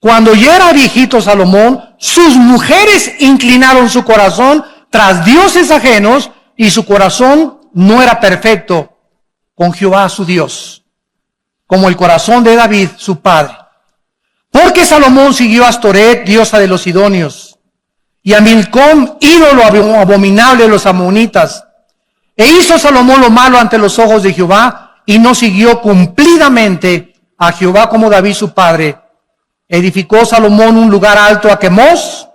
Cuando ya era viejito Salomón, sus mujeres inclinaron su corazón tras dioses ajenos y su corazón no era perfecto con Jehová su Dios, como el corazón de David su padre. Porque Salomón siguió a Astoret, diosa de los sidonios, y a Milcom, ídolo abominable de los amonitas. E hizo Salomón lo malo ante los ojos de Jehová, y no siguió cumplidamente a Jehová como David su padre. Edificó Salomón un lugar alto a Quemos,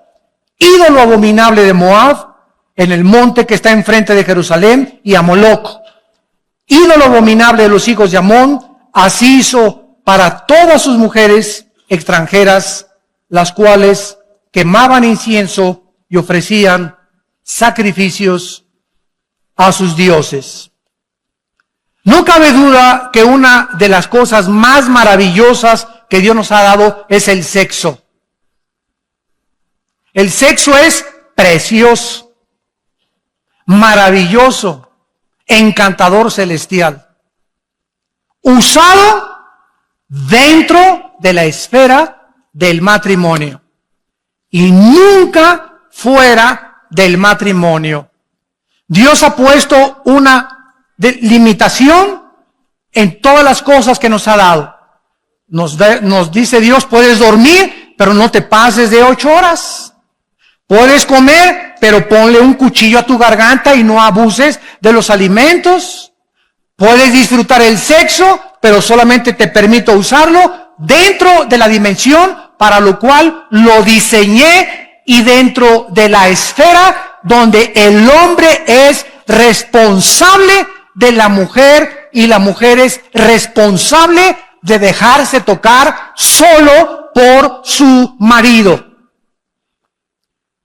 ídolo abominable de Moab, en el monte que está enfrente de Jerusalén, y a Moloc, ídolo abominable de los hijos de Amón. Así hizo para todas sus mujeres extranjeras, las cuales quemaban incienso y ofrecían sacrificios a sus dioses. No cabe duda que una de las cosas más maravillosas que Dios nos ha dado es el sexo. El sexo es precioso, maravilloso, encantador, celestial, usado dentro de la esfera del matrimonio y nunca fuera del matrimonio. Dios ha puesto una limitación en todas las cosas que nos ha dado. Nos dice Dios, puedes dormir, pero no te pases de 8 horas. Puedes comer, pero ponle un cuchillo a tu garganta y no abuses de los alimentos. Puedes disfrutar el sexo, pero solamente te permito usarlo dentro de la dimensión para lo cual lo diseñé y dentro de la esfera donde el hombre es responsable de la mujer y la mujer es responsable de dejarse tocar solo por su marido.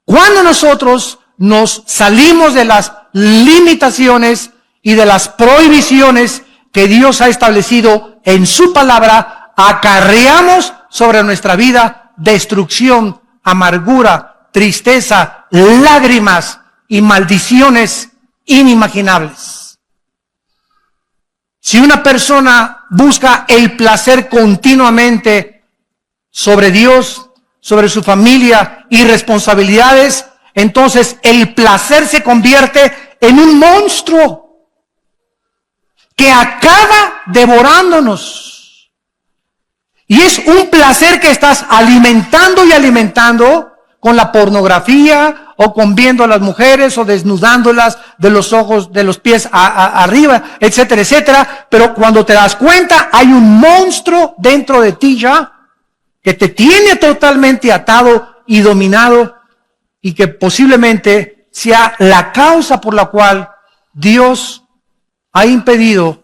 Cuando nosotros nos salimos de las limitaciones y de las prohibiciones que Dios ha establecido en su palabra, acarreamos sobre nuestra vida destrucción, amargura, tristeza, lágrimas y maldiciones inimaginables. Si una persona busca el placer continuamente sobre Dios, sobre su familia y responsabilidades, entonces el placer se convierte en un monstruo que acaba devorándonos. Y es un placer que estás alimentando y alimentando con la pornografía o con viendo a las mujeres o desnudándolas de los ojos, de los pies arriba, etcétera, etcétera. Pero cuando te das cuenta, hay un monstruo dentro de ti ya que te tiene totalmente atado y dominado y que posiblemente sea la causa por la cual Dios ha impedido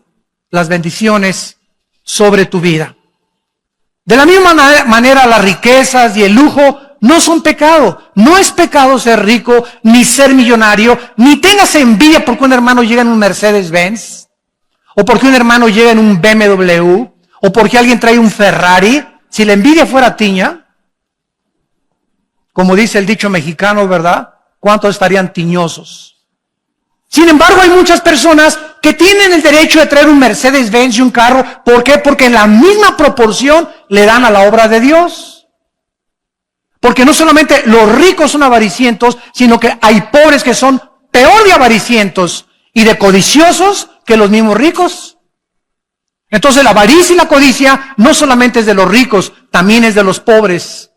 las bendiciones sobre tu vida. De la misma manera, las riquezas y el lujo no son pecado. No es pecado ser rico, ni ser millonario, ni tengas envidia porque un hermano llega en un Mercedes-Benz, o porque un hermano llega en un BMW, o porque alguien trae un Ferrari. Si la envidia fuera tiña, como dice el dicho mexicano, ¿verdad? ¿Cuántos estarían tiñosos? Sin embargo, hay muchas personas que tienen el derecho de traer un Mercedes-Benz y un carro. ¿Por qué? Porque en la misma proporción le dan a la obra de Dios. Porque no solamente los ricos son avaricientos, sino que hay pobres que son peor de avaricientos y de codiciosos que los mismos ricos. Entonces la avaricia y la codicia no solamente es de los ricos, también es de los pobres.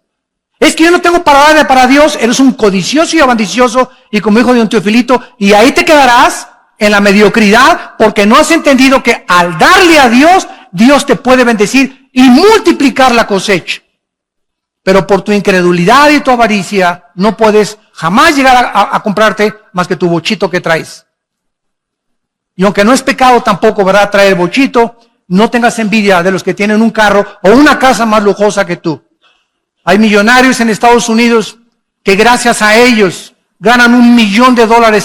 Es que yo no tengo para darle para Dios, eres un codicioso y avaricioso, y como dijo don Teofilito, y ahí te quedarás en la mediocridad, porque no has entendido que al darle a Dios, Dios te puede bendecir y multiplicar la cosecha. Pero por tu incredulidad y tu avaricia, no puedes jamás llegar a comprarte más que tu bochito que traes. Y aunque no es pecado tampoco, ¿verdad?, traer bochito, no tengas envidia de los que tienen un carro o una casa más lujosa que tú. Hay millonarios en Estados Unidos que gracias a ellos ganan $1 millón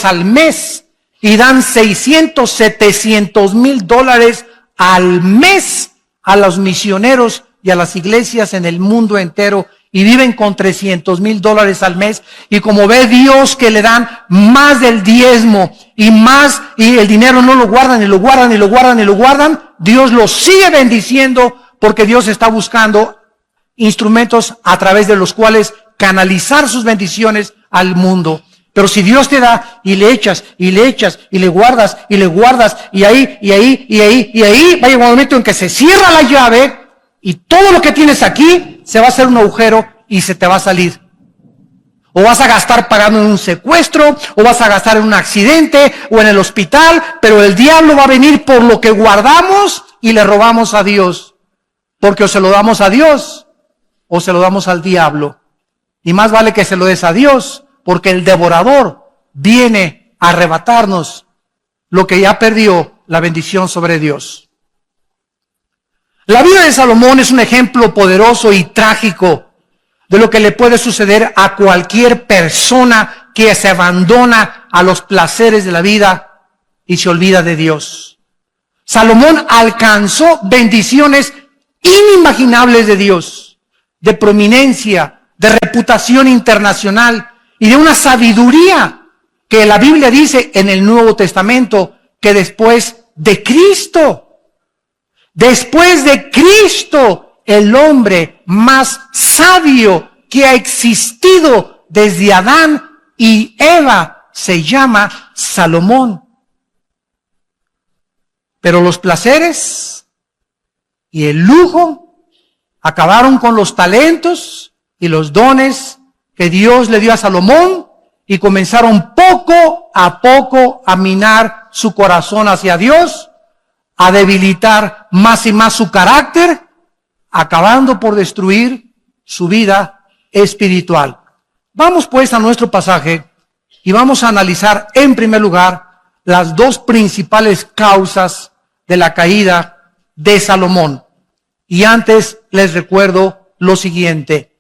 al mes y dan 600, 700 mil dólares al mes a los misioneros y a las iglesias en el mundo entero, y viven con $300,000 al mes. Y como ve Dios que le dan más del diezmo y más, y el dinero no lo guardan y lo guardan y lo guardan y lo guardan, Dios los sigue bendiciendo porque Dios está buscando instrumentos a través de los cuales canalizar sus bendiciones al mundo. Pero si Dios te da y le echas, y le echas, y le guardas, y ahí, va a llegar un momento en que se cierra la llave y todo lo que tienes aquí se va a hacer un agujero y se te va a salir. O vas a gastar pagando en un secuestro, o vas a gastar en un accidente, o en el hospital, pero el diablo va a venir por lo que guardamos y le robamos a Dios. Porque o se lo damos a Dios, o se lo damos al diablo. Y más vale que se lo des a Dios, porque el devorador viene a arrebatarnos lo que ya perdió, la bendición sobre Dios. La vida de Salomón es un ejemplo poderoso y trágico de lo que le puede suceder a cualquier persona que se abandona a los placeres de la vida y se olvida de Dios. Salomón alcanzó bendiciones inimaginables de Dios, de prominencia, de reputación internacional y de una sabiduría que la Biblia dice en el Nuevo Testamento que después de Cristo, el hombre más sabio que ha existido desde Adán y Eva se llama Salomón. Pero los placeres y el lujo acabaron con los talentos y los dones que Dios le dio a Salomón y comenzaron poco a minar su corazón hacia Dios, a debilitar más y más su carácter, acabando por destruir su vida espiritual. Vamos pues a nuestro pasaje y vamos a analizar en primer lugar las dos principales causas de la caída de Salomón. Y antes les recuerdo lo siguiente.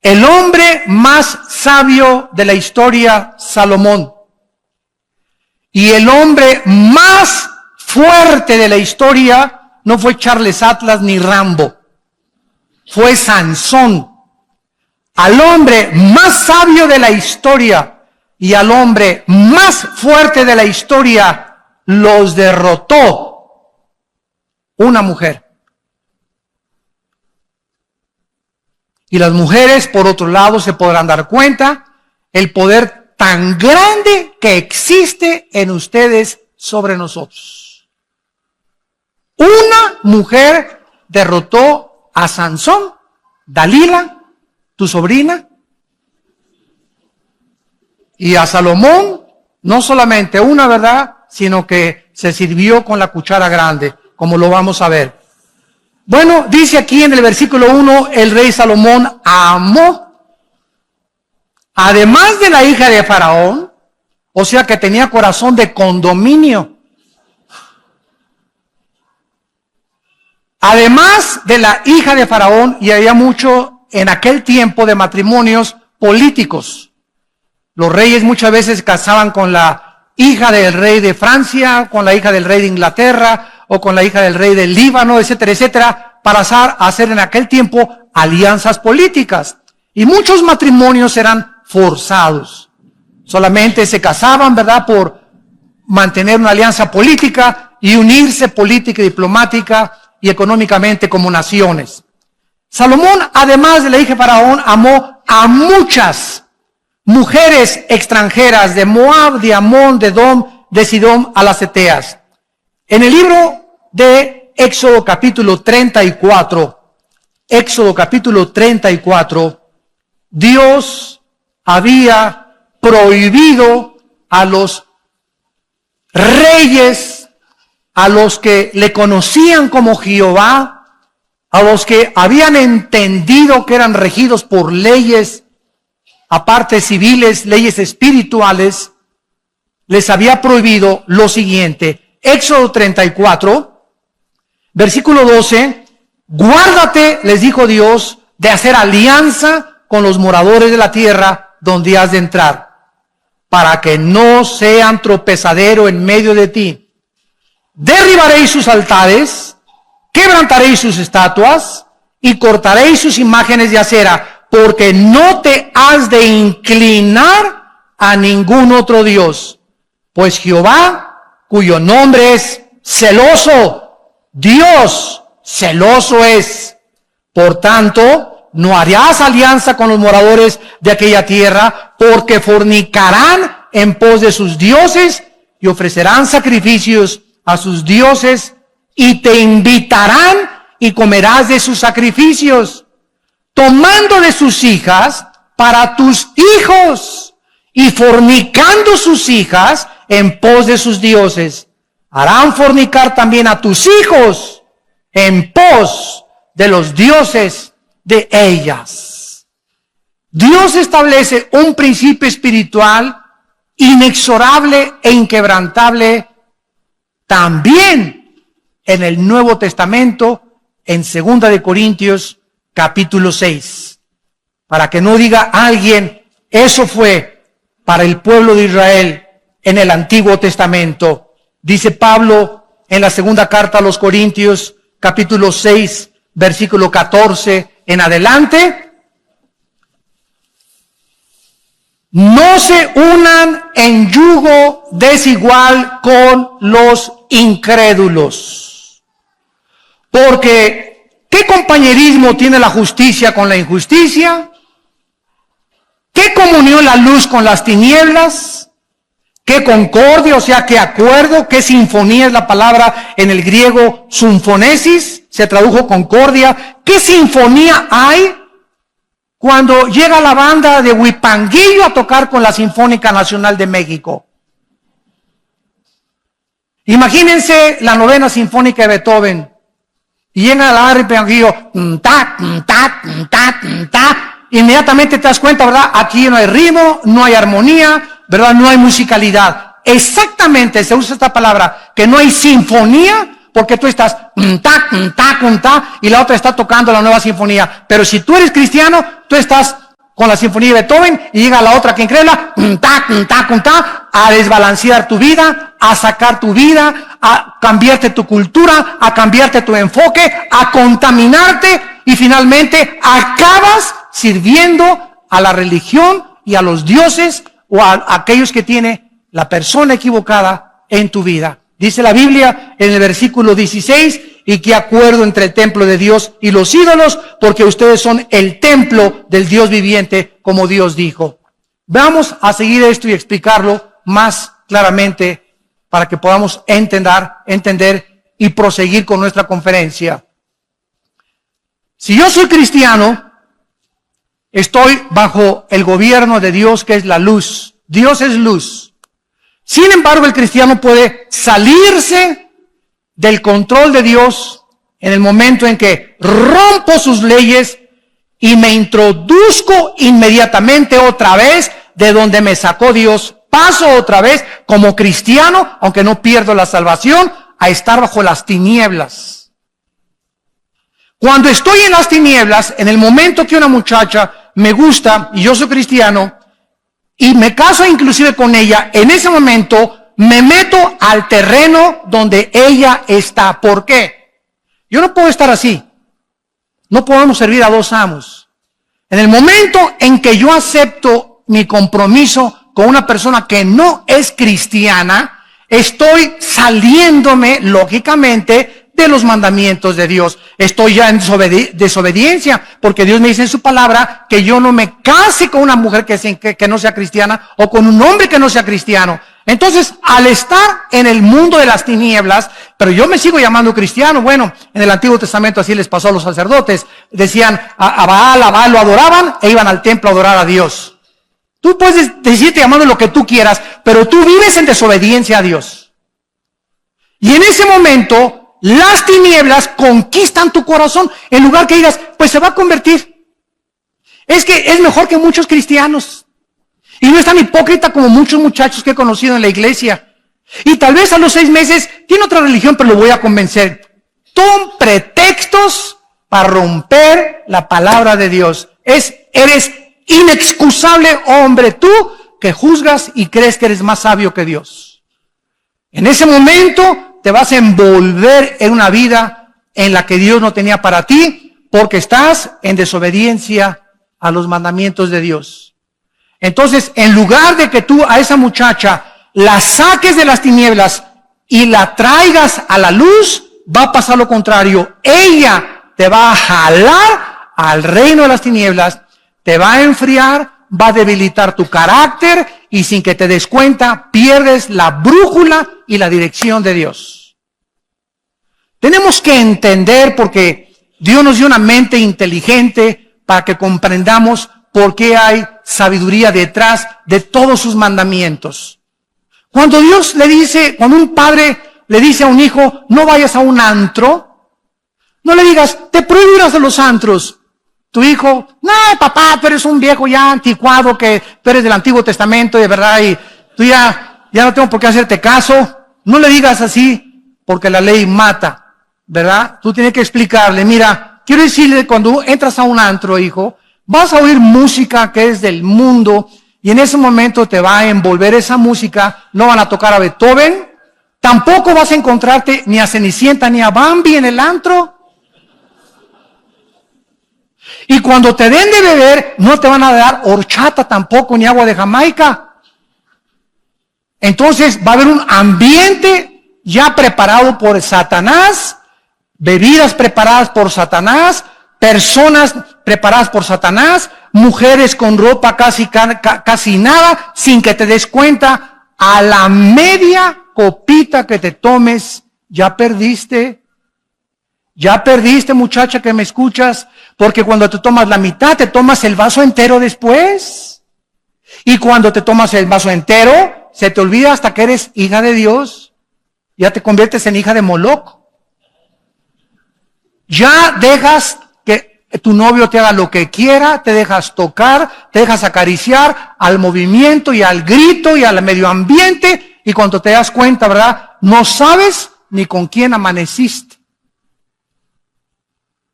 El hombre más sabio de la historia, Salomón, y el hombre más fuerte de la historia no fue Charles Atlas ni Rambo, fue Sansón. Al hombre más sabio de la historia y al hombre más fuerte de la historia los derrotó una mujer. Y las mujeres, por otro lado, se podrán dar cuenta el poder tan grande que existe en ustedes sobre nosotros. Una mujer derrotó a Sansón, Dalila, tu sobrina, y a Salomón, no solamente una, ¿verdad?, sino que se sirvió con la cuchara grande, como lo vamos a ver. Bueno, dice aquí en el versículo 1, el rey Salomón amó, además de la hija de Faraón, o sea que tenía corazón de condominio. Además de la hija de Faraón, y había mucho en aquel tiempo de matrimonios políticos. Los reyes muchas veces se casaban con la hija del rey de Francia, con la hija del rey de Inglaterra, o con la hija del rey del Líbano, etcétera, etcétera, para hacer en aquel tiempo alianzas políticas. Y muchos matrimonios eran forzados. Solamente se casaban, ¿verdad?, por mantener una alianza política y unirse política y diplomática y económicamente como naciones. Salomón, además de la hija de Faraón, amó a muchas mujeres extranjeras de Moab, de Amón, de Edom, de Sidón, a las Eteas. En el libro de Éxodo capítulo 34, Dios había prohibido a los reyes, a los que le conocían como Jehová, a los que habían entendido que eran regidos por leyes, aparte civiles, leyes espirituales, les había prohibido lo siguiente. Éxodo 34, versículo 12, guárdate, les dijo Dios, de hacer alianza con los moradores de la tierra donde has de entrar, para que no sean tropezadero en medio de ti. Derribaréis sus altares, quebrantaréis sus estatuas y cortaréis sus imágenes de acera, porque no te has de inclinar a ningún otro Dios, pues Jehová, cuyo nombre es celoso, Dios celoso es. Por tanto, no harás alianza con los moradores de aquella tierra, porque fornicarán en pos de sus dioses y ofrecerán sacrificios a sus dioses y te invitarán y comerás de sus sacrificios, tomando de sus hijas para tus hijos y fornicando sus hijas en pos de sus dioses. Harán fornicar también a tus hijos en pos de los dioses de ellas. Dios establece un principio espiritual inexorable e inquebrantable también en el Nuevo Testamento, en 2 de Corintios capítulo 6. Para que no diga alguien, eso fue para el pueblo de Israel en el Antiguo Testamento. Dice Pablo en la segunda carta a los Corintios capítulo 6, versículo 14 en adelante: no se unan en yugo desigual con los incrédulos. Porque, ¿qué compañerismo tiene la justicia con la injusticia? ¿Qué comunión la luz con las tinieblas? ¿Qué concordia, o sea, qué acuerdo? ¿Qué sinfonía es la palabra en el griego sinfonesis? Se tradujo concordia. ¿Qué sinfonía hay cuando llega la banda de Huipanguillo a tocar con la Sinfónica Nacional de México? Imagínense la novena sinfónica de Beethoven. Y llega a la banda de Huipanguillo, inmediatamente te das cuenta, ¿verdad? Aquí no hay ritmo, no hay armonía, ¿verdad? No hay musicalidad. Exactamente, se usa esta palabra, que no hay sinfonía, porque tú estás y la otra está tocando la nueva sinfonía. Pero si tú eres cristiano, tú estás con la sinfonía de Beethoven y llega la otra que incrédula, a desbalancear tu vida, a sacar tu vida, a cambiarte tu cultura, a cambiarte tu enfoque, a contaminarte y finalmente acabas sirviendo a la religión y a los dioses o a aquellos que tiene la persona equivocada en tu vida. Dice la Biblia en el versículo 16, y qué acuerdo entre el templo de Dios y los ídolos, porque ustedes son el templo del Dios viviente, como Dios dijo. Vamos a seguir esto y explicarlo más claramente para que podamos entender y proseguir con nuestra conferencia. Si yo soy cristiano, estoy bajo el gobierno de Dios, que es la luz. Dios es luz. Sin embargo, el cristiano puede salirse del control de Dios en el momento en que rompo sus leyes y me introduzco inmediatamente otra vez de donde me sacó Dios. Paso otra vez como cristiano, aunque no pierdo la salvación, a estar bajo las tinieblas. Cuando estoy en las tinieblas, en el momento que una muchacha me gusta y yo soy cristiano, y me caso inclusive con ella, en ese momento me meto al terreno donde ella está. ¿Por qué? Yo no puedo estar así. No podemos servir a dos amos. En el momento en que yo acepto mi compromiso con una persona que no es cristiana, estoy saliéndome, lógicamente, de los mandamientos de Dios. Estoy ya en desobediencia, porque Dios me dice en su palabra que yo no me case con una mujer que no sea cristiana o con un hombre que no sea cristiano. Entonces, al estar en el mundo de las tinieblas, pero yo me sigo llamando cristiano. Bueno, en el Antiguo Testamento así les pasó a los sacerdotes. Decían a Baal lo adoraban e iban al templo a adorar a Dios. Tú puedes decirte llamando lo que tú quieras, pero tú vives en desobediencia a Dios. Y en ese momento, las tinieblas conquistan tu corazón, en lugar que digas, pues se va a convertir. Es que es mejor que muchos cristianos. Y no es tan hipócrita como muchos muchachos que he conocido en la iglesia. Y tal vez a los 6 meses tiene otra religión, pero lo voy a convencer. Son pretextos para romper la palabra de Dios. Eres inexcusable, hombre, tú que juzgas y crees que eres más sabio que Dios. En ese momento te vas a envolver en una vida en la que Dios no tenía para ti, porque estás en desobediencia a los mandamientos de Dios. Entonces, en lugar de que tú a esa muchacha la saques de las tinieblas y la traigas a la luz, va a pasar lo contrario. Ella te va a jalar al reino de las tinieblas, te va a enfriar, va a debilitar tu carácter y sin que te des cuenta pierdes la brújula y la dirección de Dios. Tenemos que entender, porque Dios nos dio una mente inteligente para que comprendamos por qué hay sabiduría detrás de todos sus mandamientos. Cuando Dios le dice, cuando un padre le dice a un hijo, no vayas a un antro, no le digas, te prohíbo ir a los antros. Tu hijo, no, papá, tú eres un viejo ya anticuado, que tú eres del Antiguo Testamento, de verdad, y tú ya no tengo por qué hacerte caso. No le digas así, porque la ley mata, ¿verdad? Tú tienes que explicarle, mira, quiero decirle, cuando entras a un antro, hijo, vas a oír música que es del mundo, y en ese momento te va a envolver esa música, no van a tocar a Beethoven, tampoco vas a encontrarte ni a Cenicienta ni a Bambi en el antro. Y cuando te den de beber, no te van a dar horchata tampoco, ni agua de Jamaica. Entonces va a haber un ambiente ya preparado por Satanás, bebidas preparadas por Satanás, personas preparadas por Satanás, mujeres con ropa casi nada, sin que te des cuenta. A la media copita que te tomes, ya perdiste. Ya perdiste, muchacha que me escuchas, porque cuando te tomas la mitad, te tomas el vaso entero después. Y cuando te tomas el vaso entero, se te olvida hasta que eres hija de Dios. Ya te conviertes en hija de Moloch. Ya dejas que tu novio te haga lo que quiera, te dejas tocar, te dejas acariciar al movimiento y al grito y al medio ambiente. Y cuando te das cuenta, ¿verdad? No sabes ni con quién amaneciste.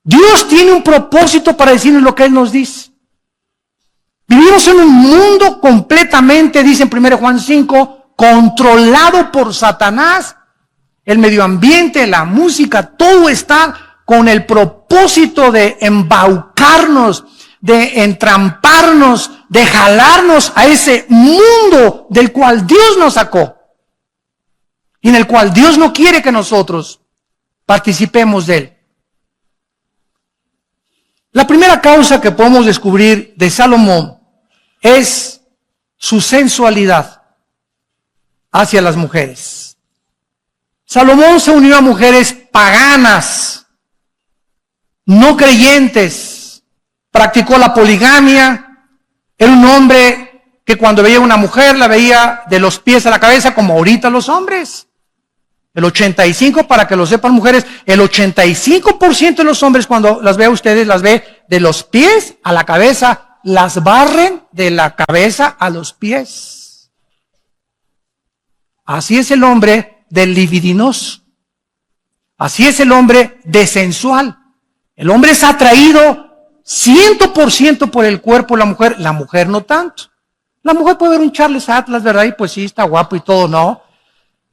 Dios tiene un propósito para decirnos lo que Él nos dice. Vivimos en un mundo completamente, dice en 1 Juan 5, controlado por Satanás. El medio ambiente, la música, todo está con el propósito de embaucarnos, de entramparnos, de jalarnos a ese mundo del cual Dios nos sacó. Y en el cual Dios no quiere que nosotros participemos de él. La primera causa que podemos descubrir de Salomón es su sensualidad hacia las mujeres. Salomón se unió a mujeres paganas, no creyentes, practicó la poligamia, era un hombre que cuando veía a una mujer la veía de los pies a la cabeza como ahorita los hombres. El 85%, para que lo sepan mujeres, el 85% de los hombres cuando las ve a ustedes, las ve de los pies a la cabeza, las barren de la cabeza a los pies. Así es el hombre del libidinoso. Así es el hombre desensual. El hombre es atraído 100% por el cuerpo de la mujer no tanto. La mujer puede ver un Charles Atlas, ¿verdad? Y pues sí, está guapo y todo, ¿no?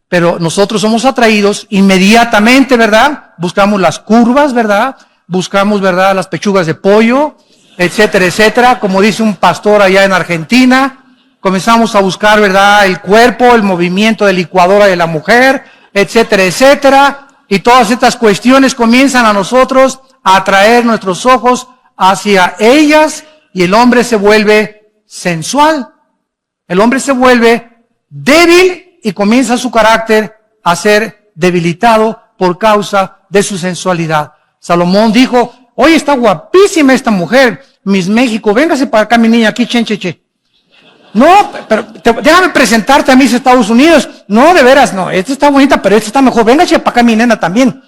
Pero nosotros somos atraídos inmediatamente, ¿verdad? Buscamos las curvas, ¿verdad? Buscamos, ¿verdad? Las pechugas de pollo, etcétera, etcétera. Como dice un pastor allá en Argentina, comenzamos a buscar, ¿verdad? El cuerpo, el movimiento de licuadora de la mujer, etcétera, etcétera. Y todas estas cuestiones comienzan a nosotros a atraer nuestros ojos hacia ellas y el hombre se vuelve sensual. El hombre se vuelve débil y comienza su carácter a ser debilitado por causa de su sensualidad. Salomón dijo, oye, está guapísima esta mujer, Miss México, véngase para acá mi niña, aquí, chencheche. No, pero déjame presentarte a Miss Estados Unidos. No, de veras, no, esta está bonita, pero esta está mejor. Véngase para acá mi nena también.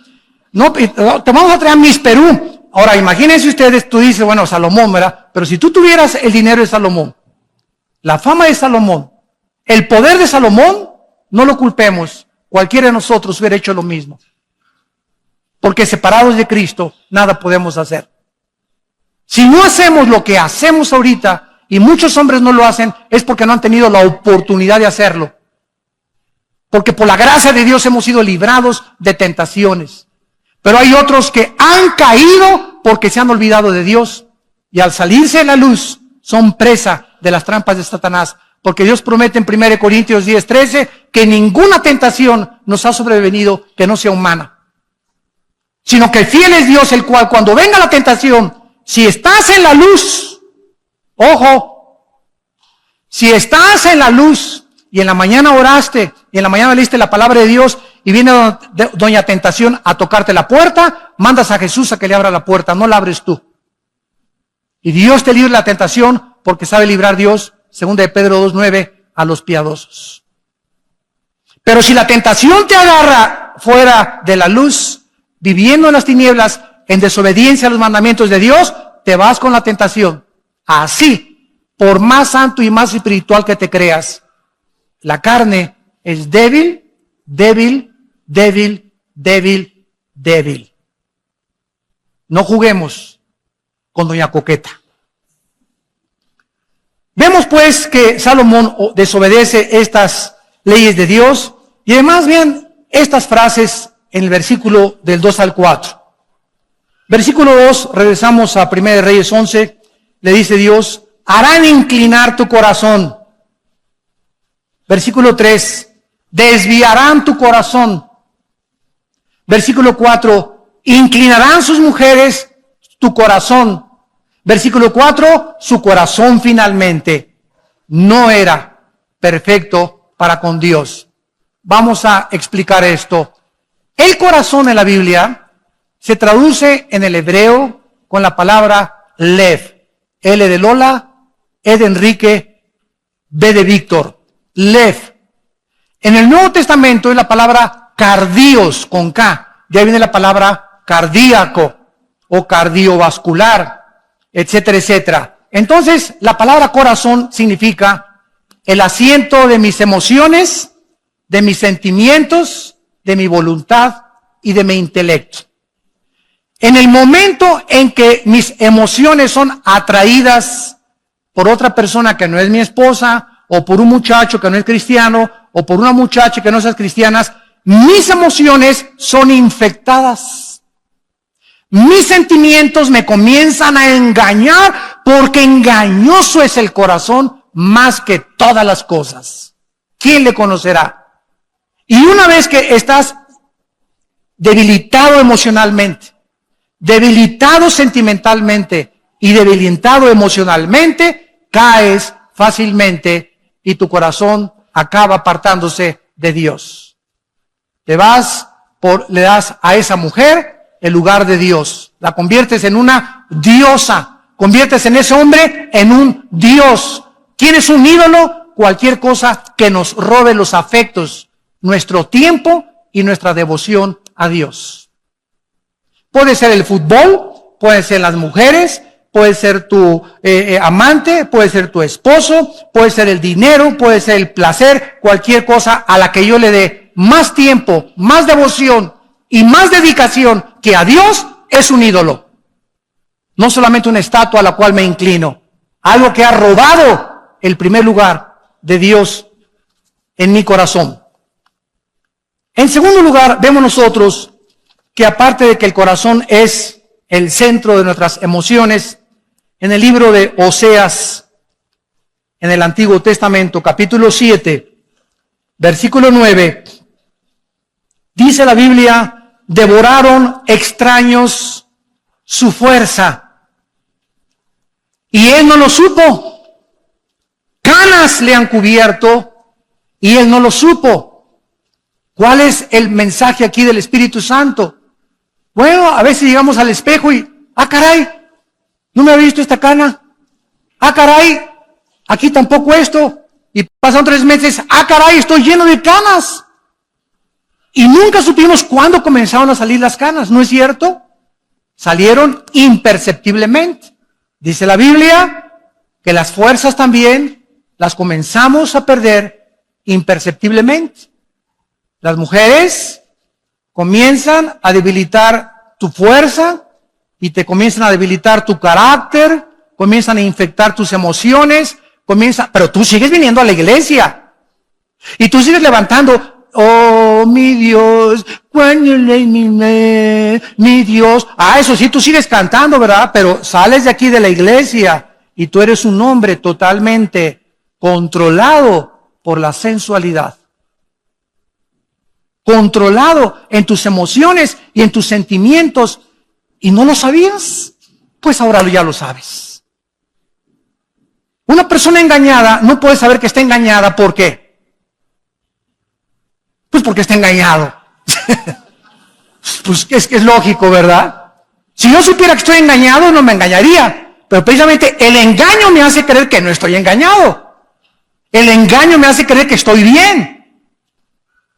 No, te vamos a traer a Miss Perú. Ahora, imagínense ustedes, tú dices, bueno, Salomón, ¿verdad? Pero si tú tuvieras el dinero de Salomón, la fama de Salomón, el poder de Salomón, no lo culpemos. Cualquiera de nosotros hubiera hecho lo mismo. Porque separados de Cristo, nada podemos hacer. Si no hacemos lo que hacemos ahorita, y muchos hombres no lo hacen, es porque no han tenido la oportunidad de hacerlo. Porque por la gracia de Dios hemos sido librados de tentaciones. Pero hay otros que han caído porque se han olvidado de Dios. Y al salirse de la luz, son presa de las trampas de Satanás. Porque Dios promete en 1 Corintios 10:13 que ninguna tentación nos ha sobrevenido que no sea humana. sino que fiel es Dios, el cual cuando venga la tentación, si estás en la luz, ojo, si estás en la luz y en la mañana oraste y en la mañana leíste la palabra de Dios y viene doña tentación a tocarte la puerta, mandas a Jesús a que le abra la puerta, no la abres tú. Y Dios te libre la tentación porque sabe librar Dios, 2 de Pedro 2:9, a los piadosos. Pero si la tentación te agarra fuera de la luz, viviendo en las tinieblas, en desobediencia a los mandamientos de Dios, te vas con la tentación. Así, por más santo y más espiritual que te creas, la carne es débil, débil, débil, débil, débil. No juguemos con doña Coqueta. Vemos pues que Salomón desobedece estas leyes de Dios y además vean estas frases en el versículo del 2 al 4. Versículo 2, regresamos a 1 Reyes 11, le dice Dios, harán inclinar tu corazón. Versículo 3, desviarán tu corazón. Versículo 4, inclinarán sus mujeres tu corazón. Versículo 4, su corazón finalmente no era perfecto para con Dios. Vamos a explicar esto. El corazón en la Biblia se traduce en el hebreo con la palabra lev. L de Lola, E de Enrique, B de Víctor. Lev. En el Nuevo Testamento es la palabra cardios con K. De ahí viene la palabra cardíaco o cardiovascular, etcétera, etcétera. Entonces, la palabra corazón significa el asiento de mis emociones, de mis sentimientos, de mi voluntad y de mi intelecto. En el momento en que mis emociones son atraídas por otra persona que no es mi esposa, o por un muchacho que no es cristiano, o por una muchacha que no es cristiana, mis emociones son infectadas. Mis sentimientos me comienzan a engañar porque engañoso es el corazón más que todas las cosas. ¿Quién le conocerá? Y una vez que estás debilitado emocionalmente, debilitado sentimentalmente y debilitado emocionalmente, caes fácilmente y tu corazón acaba apartándose de Dios. Le das a esa mujer el lugar de Dios. La conviertes en una diosa. Conviertes en ese hombre en un Dios. ¿Quién es un ídolo? Cualquier cosa que nos robe los afectos, nuestro tiempo y nuestra devoción a Dios. Puede ser el fútbol, puede ser las mujeres, puede ser tu amante, puede ser tu esposo, puede ser el dinero, puede ser el placer, cualquier cosa a la que yo le dé más tiempo, más devoción y más dedicación que a Dios es un ídolo. No solamente una estatua a la cual me inclino, algo que ha robado el primer lugar de Dios en mi corazón. En segundo lugar, vemos nosotros que aparte de que el corazón es el centro de nuestras emociones, en el libro de Oseas, en el Antiguo Testamento, capítulo 7, versículo 9, dice la Biblia, devoraron extraños su fuerza, y él no lo supo. Canas le han cubierto, y él no lo supo. ¿Cuál es el mensaje aquí del Espíritu Santo? Bueno, a veces llegamos al espejo y, caray, no me había visto esta cana. Caray, aquí tampoco esto. Y pasan 3 meses, caray, estoy lleno de canas. Y nunca supimos cuándo comenzaron a salir las canas, ¿no es cierto? Salieron imperceptiblemente. Dice la Biblia que las fuerzas también las comenzamos a perder imperceptiblemente. Las mujeres comienzan a debilitar tu fuerza y te comienzan a debilitar tu carácter, comienzan a infectar tus emociones, pero tú sigues viniendo a la iglesia y tú sigues levantando, oh mi Dios, mi Dios, eso sí, tú sigues cantando, ¿verdad? Pero sales de aquí de la iglesia y tú eres un hombre totalmente controlado por la sensualidad. controlado en tus emociones y en tus sentimientos y no lo sabías, pues ahora ya lo sabes. Una persona engañada no puede saber que está engañada. ¿Por qué? Pues porque está engañado. Pues es lógico, ¿verdad? Si yo supiera que estoy engañado, no me engañaría. Pero precisamente el engaño me hace creer que no estoy engañado. El engaño me hace creer que estoy bien.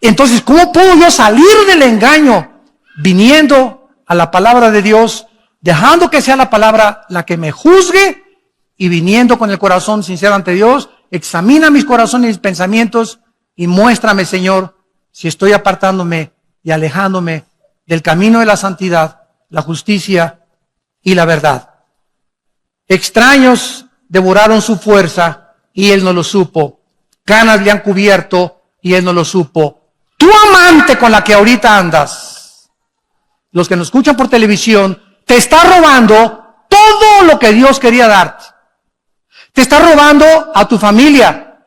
Entonces, ¿cómo puedo yo salir del engaño? Viniendo a la palabra de Dios, dejando que sea la palabra la que me juzgue y viniendo con el corazón sincero ante Dios. Examina mis corazones y mis pensamientos y muéstrame, Señor, si estoy apartándome y alejándome del camino de la santidad, la justicia y la verdad. Extraños devoraron su fuerza y él no lo supo. Canas le han cubierto y él no lo supo. Tu amante con la que ahorita andas, los que nos escuchan por televisión, te está robando todo lo que Dios quería darte. Te está robando a tu familia.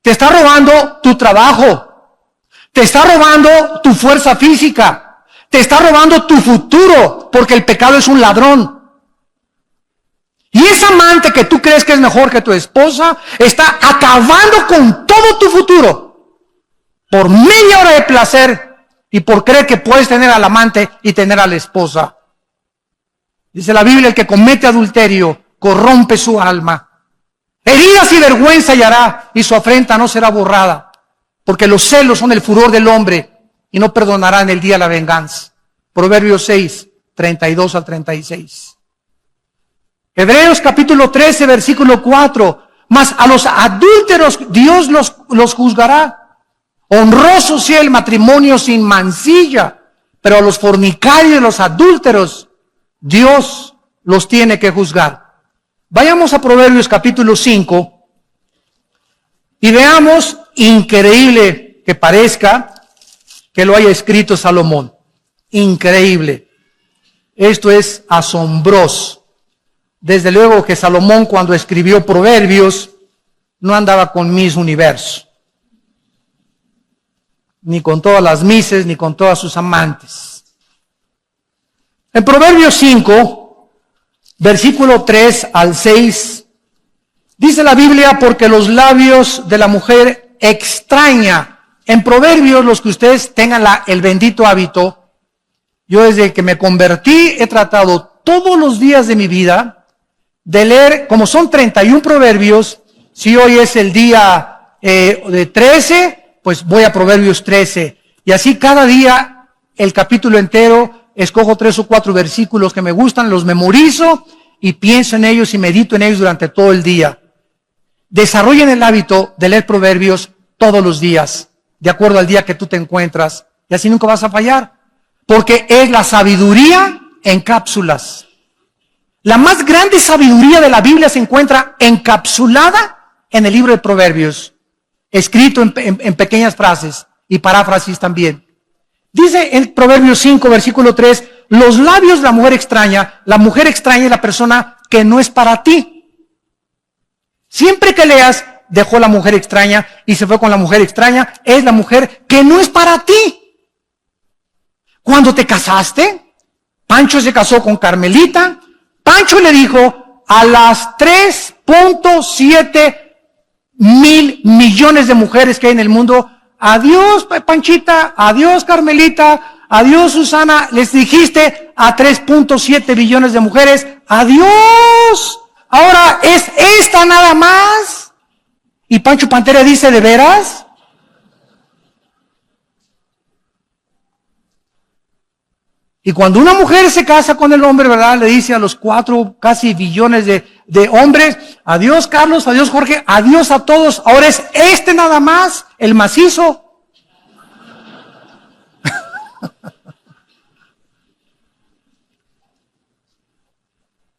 Te está robando tu trabajo. Te está robando tu fuerza física. Te está robando tu futuro, porque el pecado es un ladrón. Y esa amante que tú crees que es mejor que tu esposa, está acabando con todo tu futuro. Por media hora de placer y por creer que puedes tener al amante y tener a la esposa. Dice la Biblia, el que comete adulterio corrompe su alma. Heridas y vergüenza hallará y su afrenta no será borrada. Porque los celos son el furor del hombre y no perdonará en el día la venganza. Proverbios 6, 32 al 36. Hebreos capítulo 13, versículo 4. Mas a los adúlteros Dios los juzgará. Honroso sea el matrimonio sin mancilla, pero a los fornicarios y los adúlteros Dios los tiene que juzgar. Vayamos a Proverbios capítulo 5 y veamos, increíble que parezca, que lo haya escrito Salomón. Increíble. Esto es asombroso. Desde luego que Salomón, cuando escribió Proverbios, no andaba con Miss Universo, ni con todas las mises, ni con todas sus amantes. En Proverbios 5, versículo 3 al 6, dice la Biblia, porque los labios de la mujer extraña. En Proverbios, los que ustedes tengan el bendito hábito, yo desde que me convertí he tratado todos los días de mi vida de leer, como son 31 proverbios, si hoy es el día de 13, pues voy a Proverbios 13. Y así cada día el capítulo entero, escojo 3 o 4 versículos que me gustan, los memorizo y pienso en ellos y medito en ellos durante todo el día. Desarrollen el hábito de leer proverbios todos los días, de acuerdo al día que tú te encuentras, y así nunca vas a fallar, porque es la sabiduría en cápsulas. La más grande sabiduría de la Biblia se encuentra encapsulada en el libro de Proverbios, escrito en pequeñas frases y paráfrasis también. Dice en Proverbios 5, versículo 3, los labios de la mujer extraña es la persona que no es para ti. Siempre que leas, dejó la mujer extraña y se fue con la mujer extraña, es la mujer que no es para ti. Cuando te casaste, Pancho se casó con Carmelita. Pancho le dijo a las 3.7 mil millones de mujeres que hay en el mundo, adiós Panchita, adiós Carmelita, adiós Susana. Les dijiste a 3.7 billones de mujeres, adiós. Ahora es esta nada más. Y Pancho Pantera dice, ¿de veras? Y cuando una mujer se casa con el hombre, ¿verdad? Le dice a los 4 casi billones de hombres, adiós Carlos, adiós Jorge, adiós a todos. Ahora es este nada más, el macizo.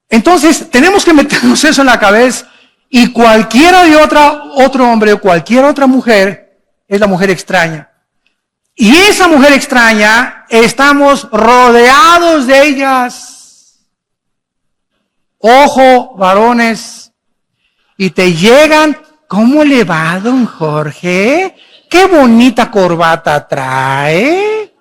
Entonces, tenemos que meternos eso en la cabeza. Y cualquiera de otro hombre o cualquier otra mujer es la mujer extraña. Y esa mujer extraña, estamos rodeados de ellas. Ojo, varones, y te llegan, ¿cómo le va, don Jorge? qué bonita corbata trae.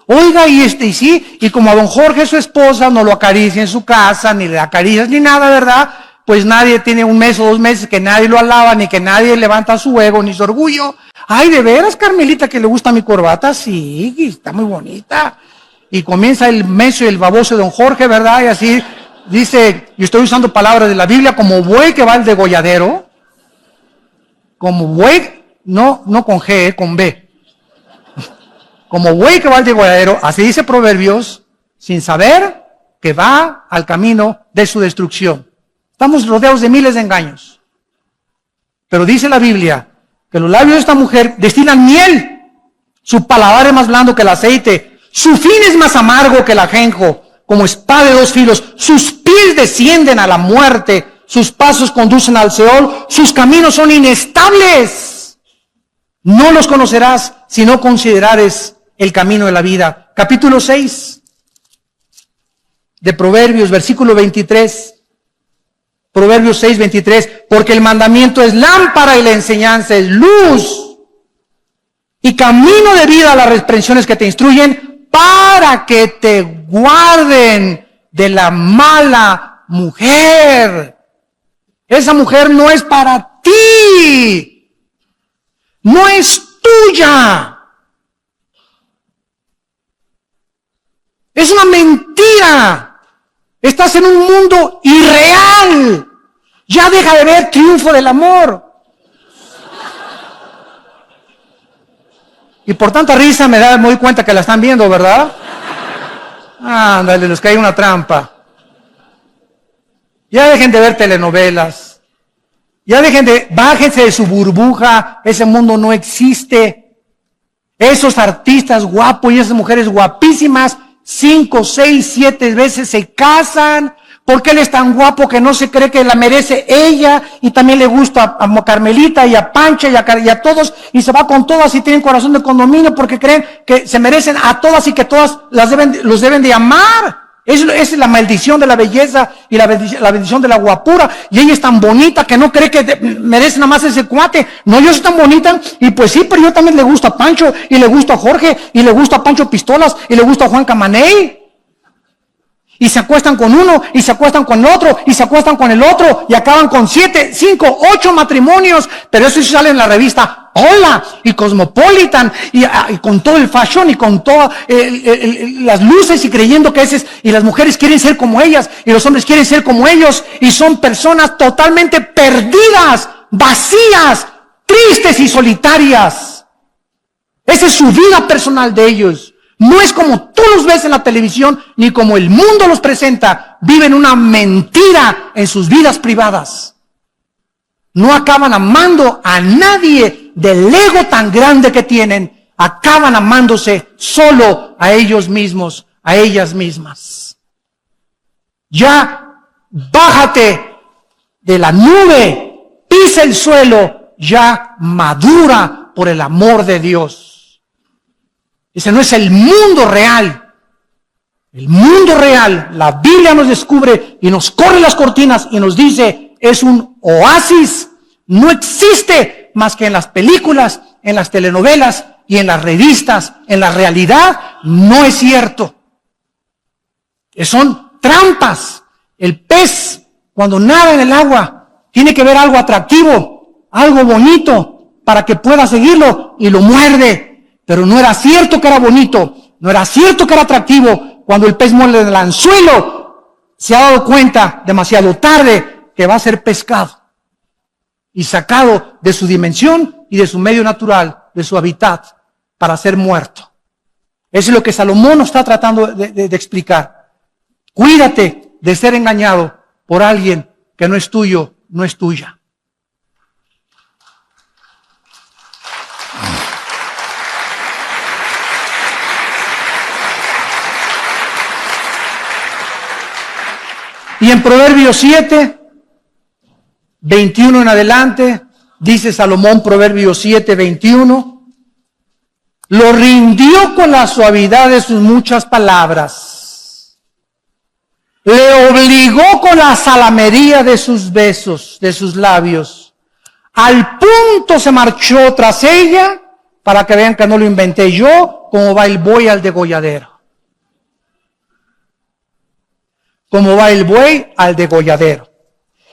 Oiga, y sí, y como a don Jorge, su esposa, no lo acaricia en su casa, ni le acaricias ni nada, ¿verdad? Pues nadie tiene 1 mes o 2 meses que nadie lo alaba, ni que nadie levanta su ego, ni su orgullo. Ay, ¿de veras, Carmelita, que le gusta mi corbata? Sí, está muy bonita. Y comienza el menso y el baboso de don Jorge, ¿verdad? Y así dice, yo estoy usando palabras de la Biblia, como buey que va al degolladero. Como buey, no con G, con B. Como buey que va al degolladero, así dice Proverbios, sin saber que va al camino de su destrucción. Estamos rodeados de miles de engaños. Pero dice la Biblia que los labios de esta mujer destilan miel. Su paladar es más blando que el aceite. Su fin es más amargo que el ajenjo, como espada de 2 filos. Sus pies descienden a la muerte. Sus pasos conducen al Seol. Sus caminos son inestables. No los conocerás si no considerares el camino de la vida. Capítulo 6 de Proverbios, versículo 23. Proverbios 6, 23. Porque el mandamiento es lámpara y la enseñanza es luz. Y camino de vida a las reprensiones que te instruyen para que te guarden de la mala mujer. Esa mujer no es para ti. No es tuya. Es una mentira. Estás en un mundo irreal. Ya deja de ver Triunfo del Amor. Y por tanta risa me doy cuenta que la están viendo, ¿verdad? Ándale, les cae una trampa. Ya dejen de ver telenovelas. Ya bájense de su burbuja. Ese mundo no existe. Esos artistas guapos y esas mujeres guapísimas 5, 6, 7 veces se casan, porque él es tan guapo que no se cree que la merece ella, y también le gusta a Carmelita y a Pancha y a todos, y se va con todas y tienen corazón de condominio porque creen que se merecen a todas y que todas los deben de amar. Esa es la maldición de la belleza y la bendición de la guapura. Y ella es tan bonita que no cree que merece nada más ese cuate. No, yo soy tan bonita, y pues sí, pero yo también le gusto a Pancho, y le gusto a Jorge, y le gusto a Pancho Pistolas, y le gusto a Juan Camaney. Y se acuestan con uno, y se acuestan con otro, y se acuestan con el otro, y acaban con 7, 5, 8 matrimonios. Pero eso sí sale en la revista Hola y Cosmopolitan, y con todo el fashion y con todas las luces, y creyendo que y las mujeres quieren ser como ellas, y los hombres quieren ser como ellos, y son personas totalmente perdidas, vacías, tristes y solitarias. Esa es su vida personal de ellos. No es como tú los ves en la televisión, ni como el mundo los presenta. Viven una mentira en sus vidas privadas. No acaban amando a nadie del ego tan grande que tienen. Acaban amándose solo a ellos mismos, a ellas mismas. Ya bájate de la nube, pisa el suelo, ya madura por el amor de Dios. Ese no es el mundo real. El mundo real, la Biblia nos descubre y nos corre las cortinas y nos dice, es un oasis. No existe más que en las películas, en las telenovelas y en las revistas. En la realidad no es cierto. Son trampas. El pez, cuando nada en el agua, tiene que ver algo atractivo, algo bonito, para que pueda seguirlo, y lo muerde. Pero no era cierto que era bonito, no era cierto que era atractivo. Cuando el pez muerde el anzuelo, se ha dado cuenta demasiado tarde que va a ser pescado y sacado de su dimensión y de su medio natural, de su hábitat, para ser muerto. Eso es lo que Salomón nos está tratando de explicar. Cuídate de ser engañado por alguien que no es tuyo, no es tuya. Y en Proverbios 7, 21 en adelante, dice Salomón, Proverbios 7, 21, lo rindió con la suavidad de sus muchas palabras, le obligó con la salamería de sus besos, de sus labios, al punto se marchó tras ella para que vean que no lo inventé yo, como va el buey al degolladero. Como va el buey al degolladero.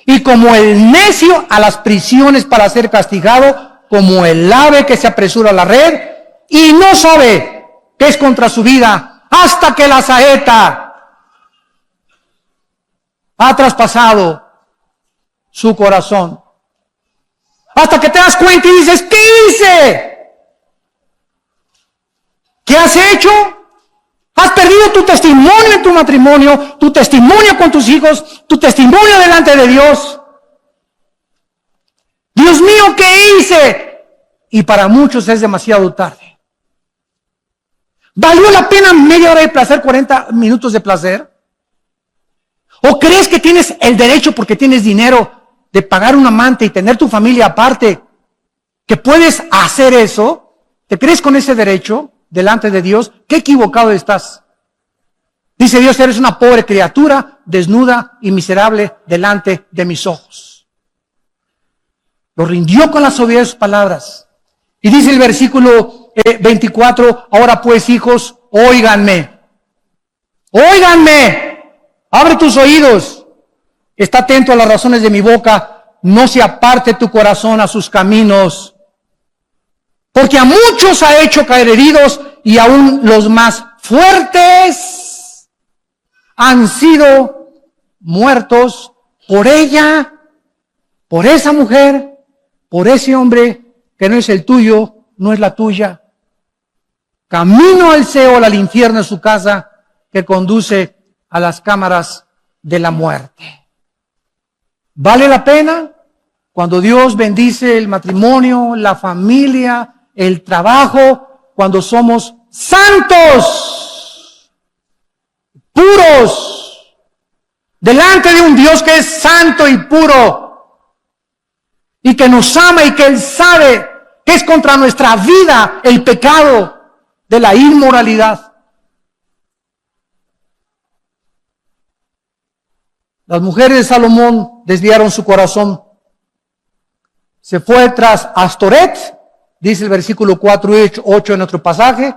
Y como el necio a las prisiones para ser castigado, como el ave que se apresura a la red y no sabe que es contra su vida hasta que la saeta ha traspasado su corazón. Hasta que te das cuenta y dices, ¿qué hice? ¿Qué has hecho? Has perdido tu testimonio en tu matrimonio, tu testimonio con tus hijos, tu testimonio delante de Dios. Dios mío, ¿qué hice? Y para muchos es demasiado tarde. ¿Valió la pena media hora de placer, 40 minutos de placer? ¿O crees que tienes el derecho, porque tienes dinero, de pagar un amante y tener tu familia aparte, que puedes hacer eso? ¿Te crees con ese derecho delante de Dios? ¡Qué equivocado estás! Dice Dios, eres una pobre criatura, desnuda y miserable delante de mis ojos. Lo rindió con la soberbia de sus palabras. Y dice el versículo 24, ahora pues, hijos, óiganme. Óiganme. Abre tus oídos. Está atento a las razones de mi boca. No se aparte tu corazón a sus caminos. Porque a muchos ha hecho caer heridos y aún los más fuertes han sido muertos por ella, por esa mujer, por ese hombre que no es el tuyo, no es la tuya. Camino al Seol, al infierno es su casa, que conduce a las cámaras de la muerte. ¿Vale la pena? Cuando Dios bendice el matrimonio, la familia, el trabajo, cuando somos santos, puros, delante de un Dios que es santo y puro, y que nos ama y que Él sabe que es contra nuestra vida el pecado de la inmoralidad. Las mujeres de Salomón desviaron su corazón. Se fue tras Astoret, dice el versículo 4 y 8 en otro pasaje,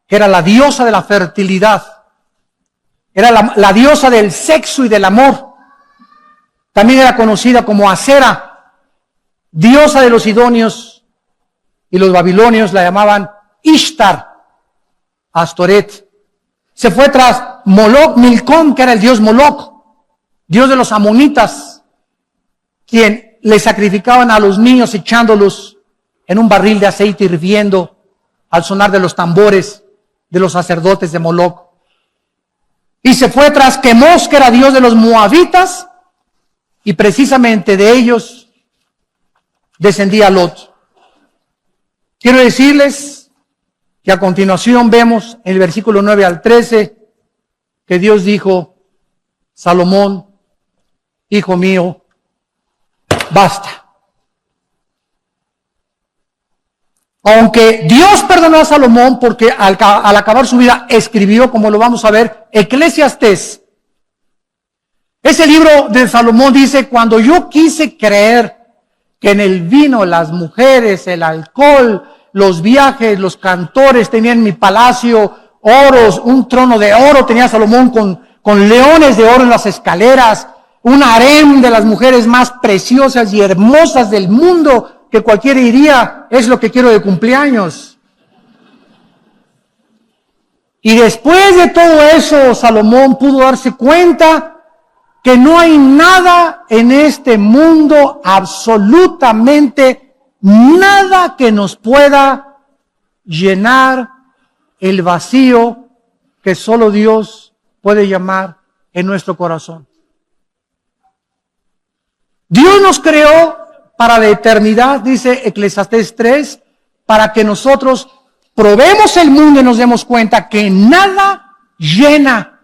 que era la diosa de la fertilidad. Era la diosa del sexo y del amor. También era conocida como Acera, diosa de los sidonios, y los babilonios la llamaban Ishtar, Astoret. Se fue tras Moloch, Milcom, que era el dios Moloch, dios de los amonitas, quien le sacrificaban a los niños echándolos en un barril de aceite hirviendo al sonar de los tambores de los sacerdotes de Moloch. Y se fue tras Quemos, que era dios de los moabitas, y precisamente de ellos descendía Lot. Quiero decirles que a continuación vemos en el versículo 9 al 13 que Dios dijo, Salomón, hijo mío, basta. Aunque Dios perdonó a Salomón porque al acabar su vida escribió, como lo vamos a ver, Eclesiastés. Ese libro de Salomón dice, cuando yo quise creer que en el vino, las mujeres, el alcohol, los viajes, los cantores tenían en mi palacio oros, un trono de oro tenía Salomón con leones de oro en las escaleras, un harem de las mujeres más preciosas y hermosas del mundo, que cualquiera diría, es lo que quiero de cumpleaños. Y después de todo eso, Salomón pudo darse cuenta que no hay nada en este mundo, absolutamente nada, que nos pueda llenar el vacío que solo Dios puede llamar en nuestro corazón. Dios nos creó para la eternidad, dice Eclesiastés 3, para que nosotros probemos el mundo y nos demos cuenta que nada llena,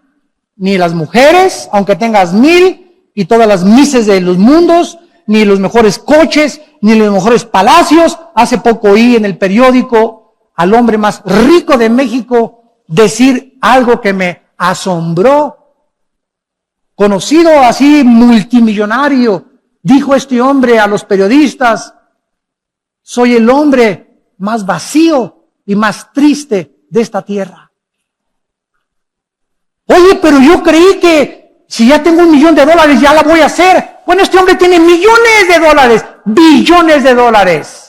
ni las mujeres, aunque tengas 1000 y todas las mises de los mundos, ni los mejores coches, ni los mejores palacios. Hace poco oí en el periódico al hombre más rico de México decir algo que me asombró. Conocido así, multimillonario, dijo este hombre a los periodistas, soy el hombre más vacío y más triste de esta tierra. Oye, pero yo creí que si ya tengo $1,000,000 ya la voy a hacer. Bueno, este hombre tiene millones de dólares, billones de dólares.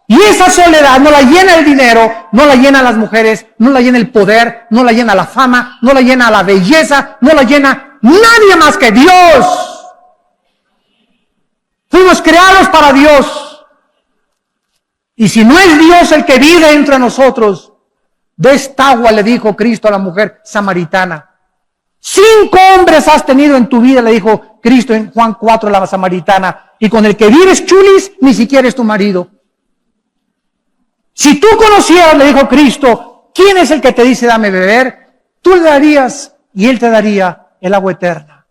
Y esa soledad no la llena el dinero, no la llena las mujeres, no la llena el poder, no la llena la fama, no la llena la belleza, no la llena nadie más que Dios. Fuimos creados para Dios. Y si no es Dios el que vive entre nosotros, de esta agua le dijo Cristo a la mujer samaritana. 5 hombres has tenido en tu vida, le dijo Cristo en Juan 4 a la samaritana. Y con el que vives, chulis, ni siquiera es tu marido. Si tú conocieras, le dijo Cristo, ¿quién es el que te dice dame beber? Tú le darías y él te daría el agua eterna.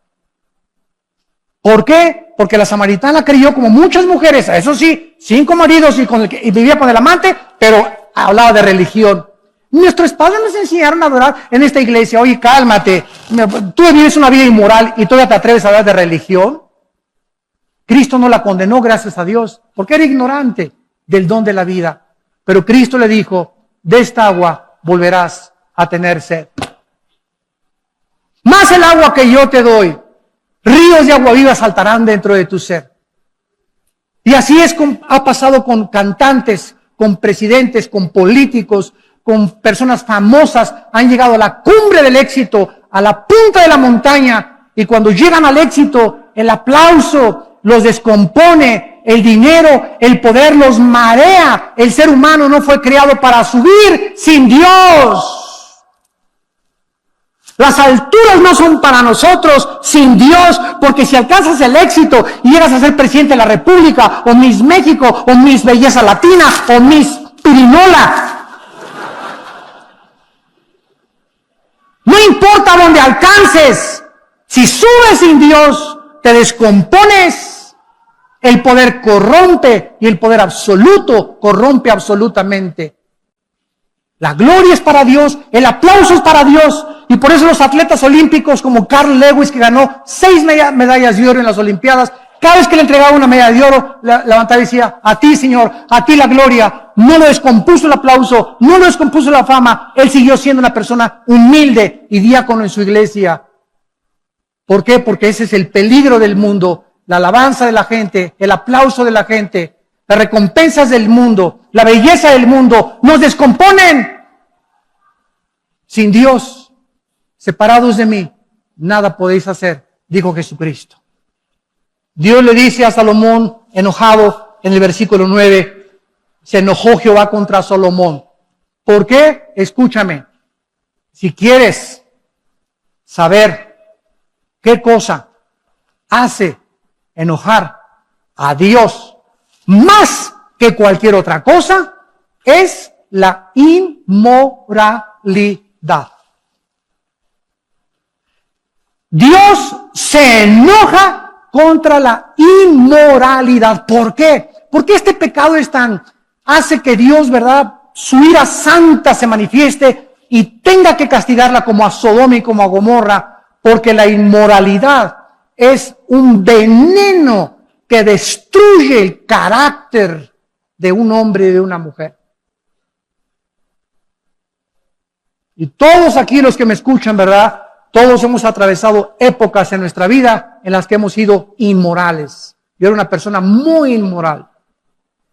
¿Por qué? Porque la samaritana creyó como muchas mujeres, eso sí, 5 maridos y vivía con el amante, pero hablaba de religión. Nuestros padres nos enseñaron a adorar en esta iglesia. Oye, cálmate, tú vives una vida inmoral y todavía te atreves a hablar de religión. Cristo no la condenó, gracias a Dios, porque era ignorante del don de la vida. Pero Cristo le dijo, de esta agua volverás a tener sed. Más el agua que yo te doy, ríos de agua viva saltarán dentro de tu ser. Y así ha pasado con cantantes, con presidentes, con políticos, con personas famosas. Han llegado a la cumbre del éxito, a la punta de la montaña. Y cuando llegan al éxito, el aplauso los descompone. El dinero, el poder los marea. El ser humano no fue creado para subir sin Dios. Las alturas no son para nosotros sin Dios, porque si alcanzas el éxito y llegas a ser presidente de la República, o Miss México, o Miss Belleza Latina, o Miss Pirinola, no importa dónde alcances, si subes sin Dios, te descompones. El poder corrompe y el poder absoluto corrompe absolutamente. La gloria es para Dios, el aplauso es para Dios. Y por eso los atletas olímpicos como Carl Lewis, que ganó 6 medallas de oro en las Olimpiadas, cada vez que le entregaba una medalla de oro, levantaba y decía, a ti Señor, a ti la gloria. No lo descompuso el aplauso, no lo descompuso la fama. Él siguió siendo una persona humilde y diácono en su iglesia. ¿Por qué? Porque ese es el peligro del mundo. La alabanza de la gente, el aplauso de la gente, las recompensas del mundo, la belleza del mundo, nos descomponen. Sin Dios, separados de mí, nada podéis hacer, dijo Jesucristo. Dios le dice a Salomón, enojado, en el versículo 9, se enojó Jehová contra Salomón. ¿Por qué? Escúchame, si quieres saber qué cosa hace enojar a Dios más que cualquier otra cosa, es la inmoralidad. Dios se enoja contra la inmoralidad. ¿Por qué? Porque este pecado hace que Dios, ¿verdad?, su ira santa se manifieste y tenga que castigarla como a Sodoma y como a Gomorra, porque la inmoralidad es un veneno que destruye el carácter de un hombre y de una mujer. Y todos aquí los que me escuchan, ¿verdad?, todos hemos atravesado épocas en nuestra vida en las que hemos sido inmorales. Yo era una persona muy inmoral.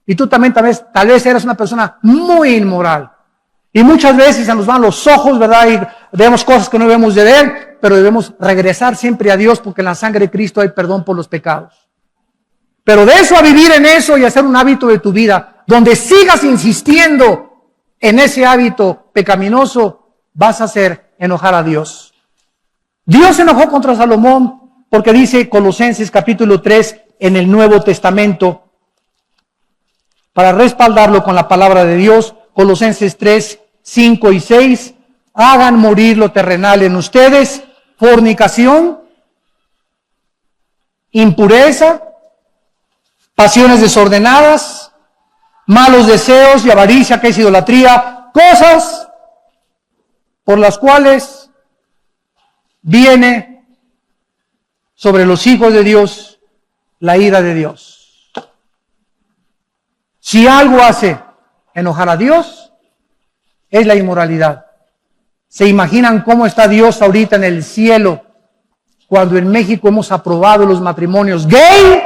Y tú también tal vez eras una persona muy inmoral. Y muchas veces se nos van los ojos, ¿verdad?, y vemos cosas que no debemos de ver, pero debemos regresar siempre a Dios, porque en la sangre de Cristo hay perdón por los pecados. Pero de eso a vivir en eso y hacer un hábito de tu vida, donde sigas insistiendo en ese hábito pecaminoso, vas a hacer enojar a Dios. Dios se enojó contra Salomón porque dice Colosenses capítulo 3 en el Nuevo Testamento, para respaldarlo con la palabra de Dios, Colosenses 3, 5 y 6, hagan morir lo terrenal en ustedes, fornicación, impureza, pasiones desordenadas, malos deseos y avaricia, que es idolatría, cosas por las cuales viene sobre los hijos de Dios la ira de Dios. Si algo hace enojar a Dios, es la inmoralidad. ¿Se imaginan cómo está Dios ahorita en el cielo cuando en México hemos aprobado los matrimonios gay?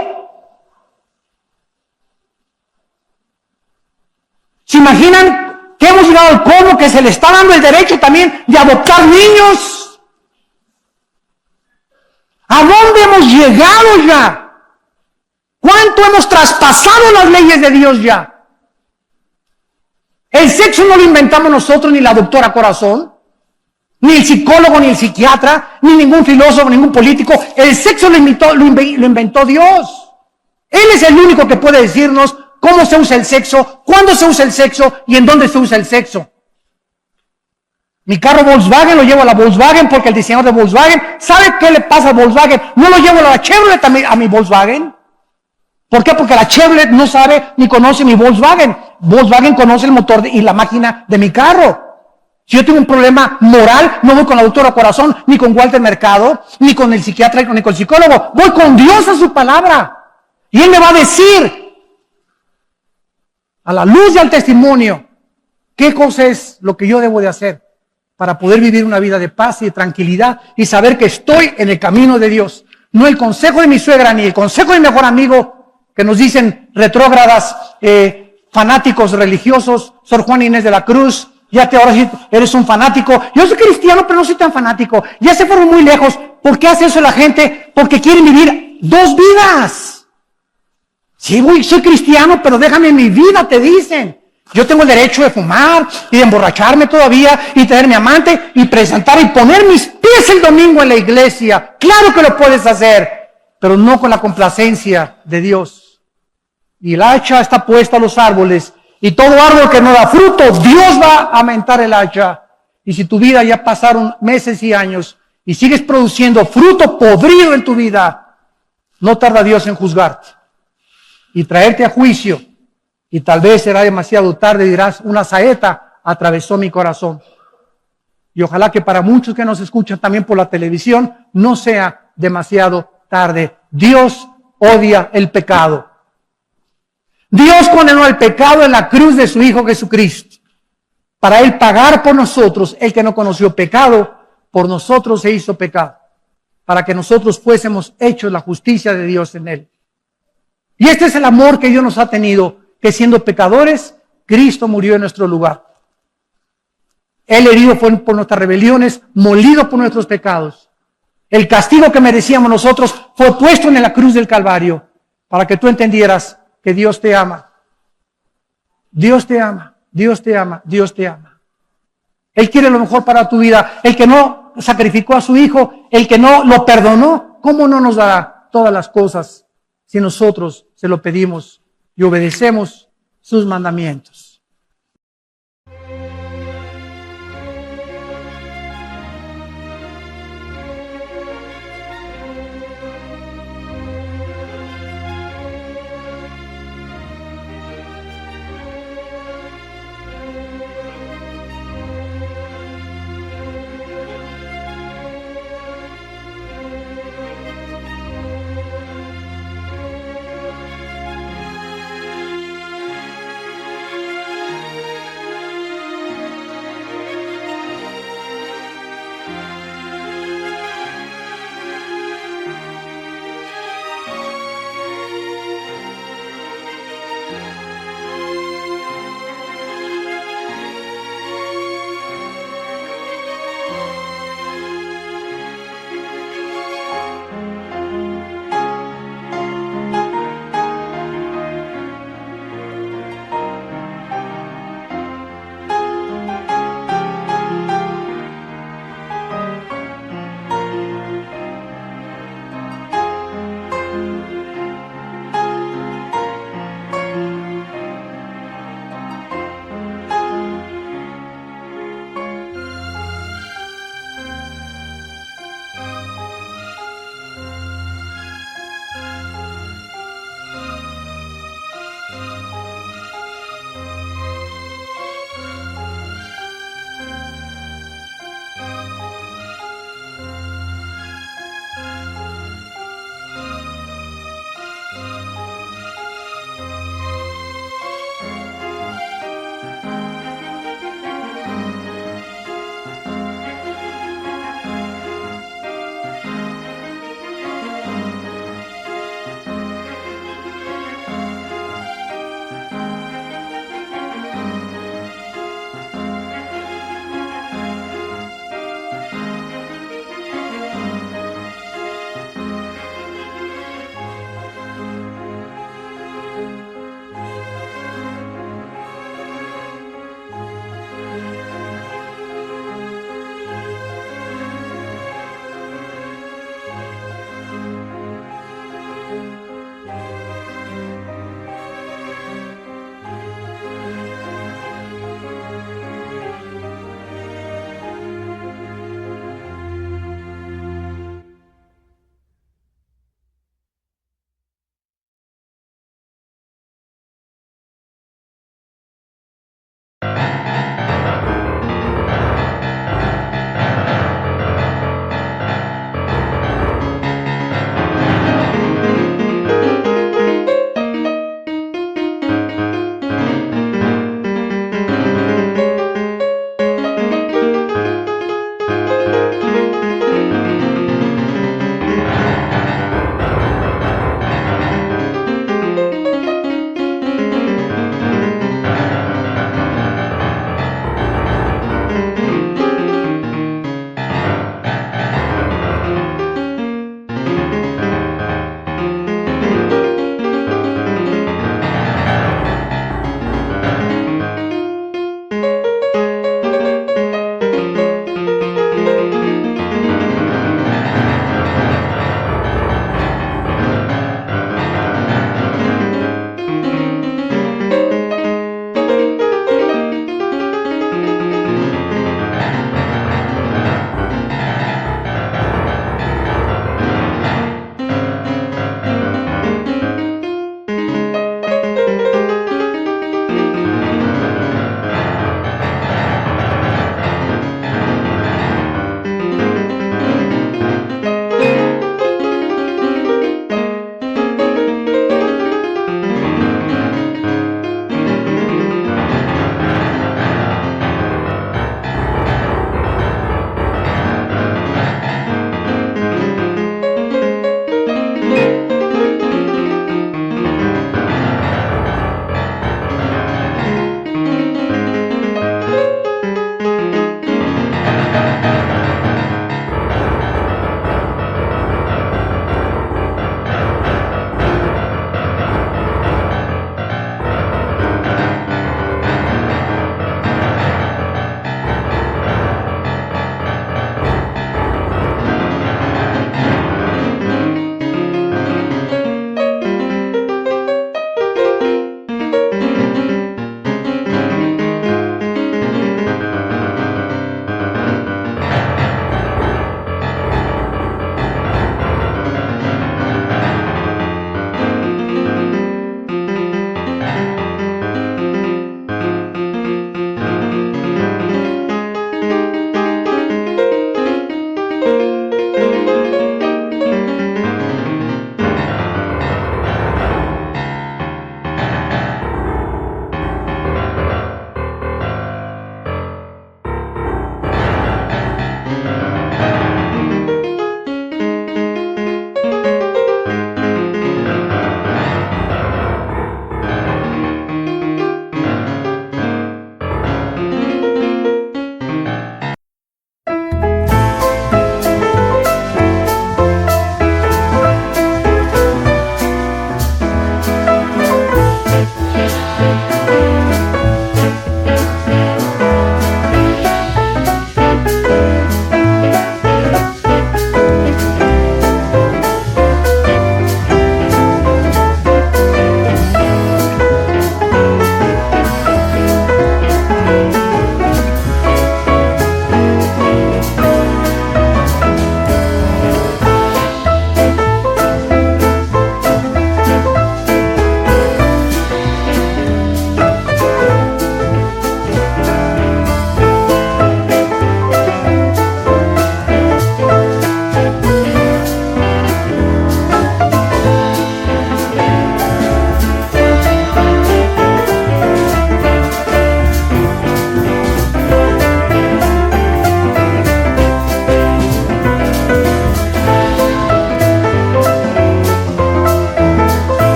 ¿Se imaginan que hemos llegado al colmo que se le está dando el derecho también de adoptar niños? ¿A dónde hemos llegado ya? ¿Cuánto hemos traspasado las leyes de Dios ya? El sexo no lo inventamos nosotros, ni la doctora Corazón, ni el psicólogo, ni el psiquiatra, ni ningún filósofo, ningún político. El sexo lo inventó Dios. Él es el único que puede decirnos cómo se usa el sexo, cuándo se usa el sexo y en dónde se usa el sexo. Mi carro Volkswagen lo llevo a la Volkswagen porque el diseñador de Volkswagen, ¿sabe qué le pasa a Volkswagen? No lo llevo a la Chevrolet a mi Volkswagen. ¿Por qué? Porque la Chevrolet no sabe ni conoce mi Volkswagen. Volkswagen conoce el motor y la máquina de mi carro. Si yo tengo un problema moral, no voy con la doctora Corazón, ni con Walter Mercado, ni con el psiquiatra, ni con el psicólogo. Voy con Dios a su palabra. Y Él me va a decir, a la luz del testimonio, qué cosa es lo que yo debo de hacer para poder vivir una vida de paz y de tranquilidad y saber que estoy en el camino de Dios. No el consejo de mi suegra, ni el consejo de mi mejor amigo, que nos dicen retrógradas, fanáticos religiosos, Sor Juana Inés de la Cruz, ya te ahora sí eres un fanático. Yo soy cristiano, pero no soy tan fanático. Ya se fueron muy lejos. ¿Por qué hace eso la gente? Porque quieren vivir dos vidas. Sí, soy cristiano, pero déjame mi vida, te dicen. Yo tengo el derecho de fumar y de emborracharme todavía y tener mi amante y presentar y poner mis pies el domingo en la iglesia. Claro que lo puedes hacer, pero no con la complacencia de Dios. Y el hacha está puesta a los árboles, y todo árbol que no da fruto, Dios va a aumentar el hacha. Y si tu vida ya pasaron meses y años y sigues produciendo fruto podrido en tu vida, no tarda Dios en juzgarte y traerte a juicio. Y tal vez será demasiado tarde, dirás, una saeta atravesó mi corazón. Y ojalá que para muchos que nos escuchan también por la televisión, no sea demasiado tarde. Dios odia el pecado. Dios condenó el pecado en la cruz de su Hijo Jesucristo. Para Él pagar por nosotros, el que no conoció pecado, por nosotros se hizo pecado. Para que nosotros fuésemos hechos la justicia de Dios en Él. Y este es el amor que Dios nos ha tenido, que siendo pecadores, Cristo murió en nuestro lugar. Él herido fue por nuestras rebeliones, molido por nuestros pecados. El castigo que merecíamos nosotros fue puesto en la cruz del Calvario, para que tú entendieras que Dios te ama. Dios te ama, Dios te ama, Dios te ama. Él quiere lo mejor para tu vida. El que no sacrificó a su Hijo, el que no lo perdonó, ¿cómo no nos dará todas las cosas si nosotros se lo pedimos y obedecemos sus mandamientos?